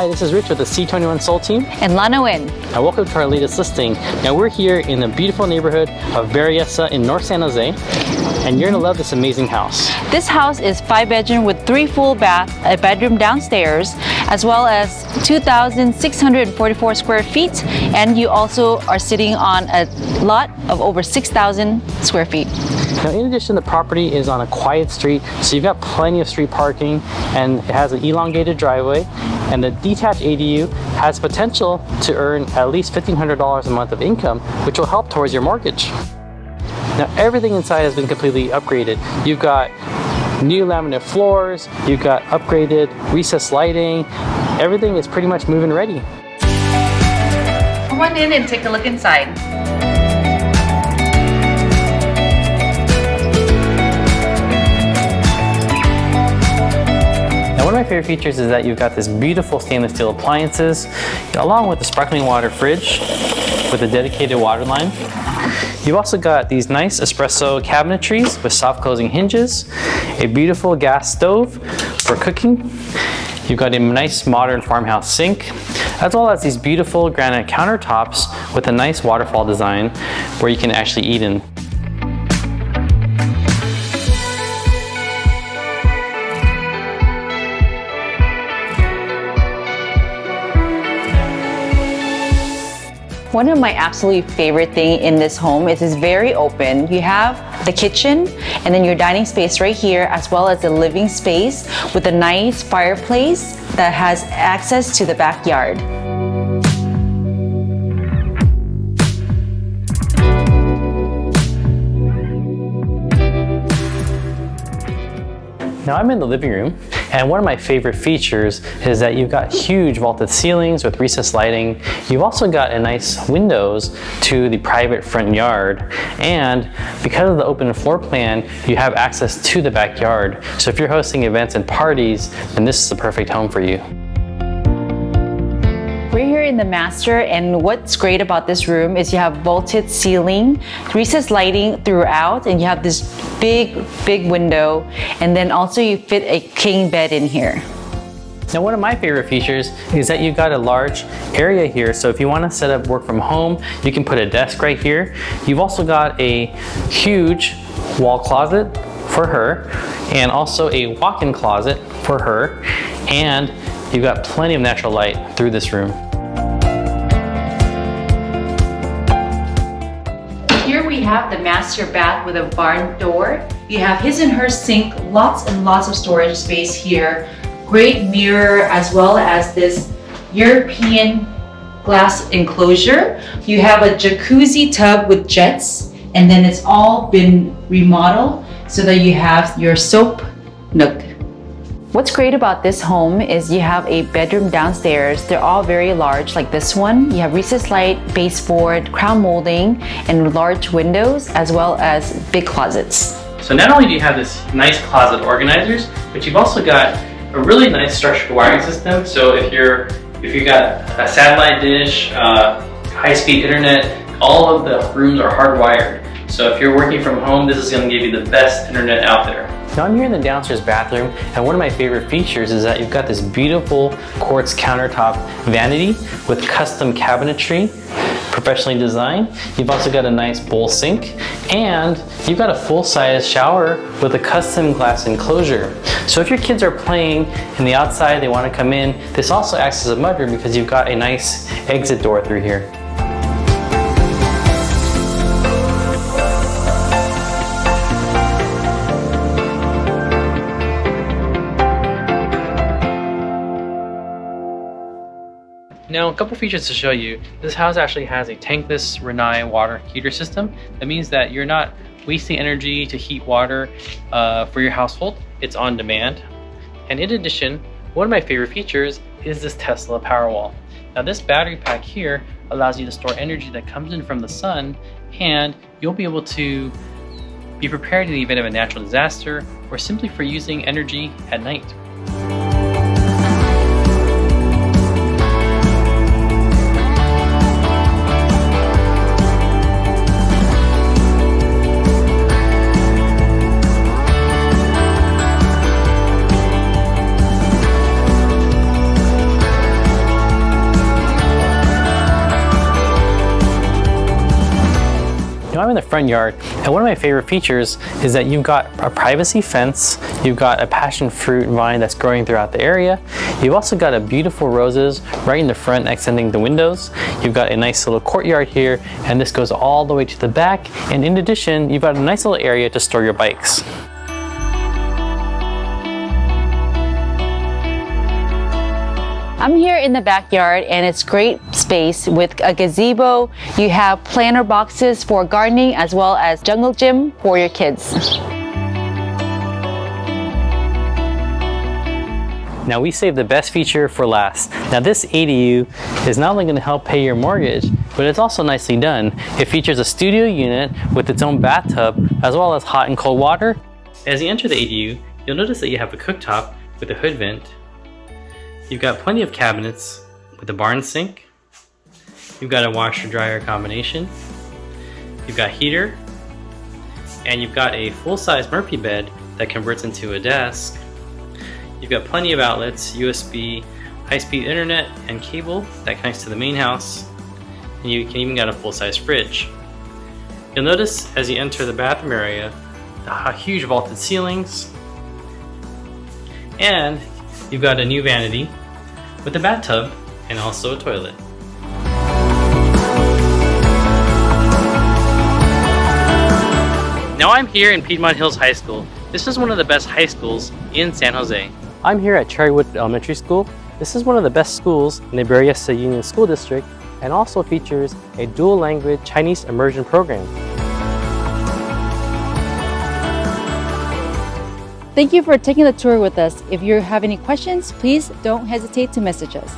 Hi, this is Rich with the C21 Soul team. And Lana Win. And welcome to our latest listing. Now we're here in the beautiful neighborhood of Berryessa in North San Jose. And you're gonna love this amazing house. This house is 5-bedroom with 3 full bath, a bedroom downstairs, as well as 2,644 square feet. And you also are sitting on a lot of over 6,000 square feet. Now in addition, the property is on a quiet street, so you've got plenty of street parking, and it has an elongated driveway, and the detached ADU has potential to earn at least $1,500 a month of income, which will help towards your mortgage. Now everything inside has been completely upgraded. You've got new laminate floors, you've got upgraded recessed lighting. Everything is pretty much move-in ready. Come on in and take a look inside. Now one of my favorite features is that you've got this beautiful stainless steel appliances, along with the sparkling water fridge with a dedicated water line. You've also got these nice espresso cabinetries with soft closing hinges, a beautiful gas stove for cooking. You've got a nice modern farmhouse sink, as well as these beautiful granite countertops with a nice waterfall design where you can actually eat in. One of my absolutely favorite thing in this home is it's very open. You have the kitchen and then your dining space right here, as well as the living space with a nice fireplace that has access to the backyard. Now I'm in the living room, and one of my favorite features is that you've got huge vaulted ceilings with recessed lighting. You've also got a nice windows to the private front yard, and because of the open floor plan, you have access to the backyard. So if you're hosting events and parties, then this is the perfect home for you. We're here in the master, and what's great about this room is you have vaulted ceiling, recessed lighting throughout, and you have this big window, and then also you fit a king bed in here. Now one of my favorite features is that you've got a large area here, so if you want to set up work from home, you can put a desk right here. You've also got a huge wall closet for her, and also a walk-in closet for her, and you've got plenty of natural light through this room. Here we have the master bath with a barn door. You have his and her sink, lots and lots of storage space here. Great mirror, as well as this European glass enclosure. You have a jacuzzi tub with jets, and then it's all been remodeled so that you have your soap nook. What's great about this home is you have a bedroom downstairs. They're all very large, like this one. You have recessed light, baseboard, crown molding, and large windows, as well as big closets. So not only do you have this nice closet organizers, but you've also got a really nice structured wiring system. So if you got a satellite dish, high-speed internet, all of the rooms are hardwired. So if you're working from home, this is going to give you the best internet out there. Now I'm here in the downstairs bathroom, and one of my favorite features is that you've got this beautiful quartz countertop vanity with custom cabinetry, professionally designed. You've also got a nice bowl sink, and you've got a full-size shower with a custom glass enclosure. So if your kids are playing in the outside, they want to come in, this also acts as a mudroom because you've got a nice exit door through here. Now, a couple features to show you. This house actually has a tankless Rinnai water heater system. That means that you're not wasting energy to heat water for your household. It's on demand. And in addition, one of my favorite features is this Tesla Powerwall. Now this battery pack here allows you to store energy that comes in from the sun, and you'll be able to be prepared in the event of a natural disaster or simply for using energy at night. I'm in the front yard, and one of my favorite features is that you've got a privacy fence, you've got a passion fruit vine that's growing throughout the area, you've also got a beautiful roses right in the front extending the windows, you've got a nice little courtyard here, and this goes all the way to the back, and in addition, you've got a nice little area to store your bikes. I'm here in the backyard and it's great space with a gazebo. You have planter boxes for gardening as well as jungle gym for your kids. Now we saved the best feature for last. Now this ADU is not only going to help pay your mortgage, but it's also nicely done. It features a studio unit with its own bathtub as well as hot and cold water. As you enter the ADU, you'll notice that you have a cooktop with a hood vent. You've got plenty of cabinets with a barn sink. You've got a washer-dryer combination. You've got heater. And you've got a full-size Murphy bed that converts into a desk. You've got plenty of outlets, USB, high-speed internet, and cable that connects to the main house. And you can even got a full-size fridge. You'll notice as you enter the bathroom area, the huge vaulted ceilings. And you've got a new vanity with a bathtub and also a toilet. Now I'm here in Piedmont Hills High School. This is one of the best high schools in San Jose. I'm here at Cherrywood Elementary School. This is one of the best schools in the Berryessa Union School District and also features a dual language Chinese immersion program. Thank you for taking the tour with us. If you have any questions, please don't hesitate to message us.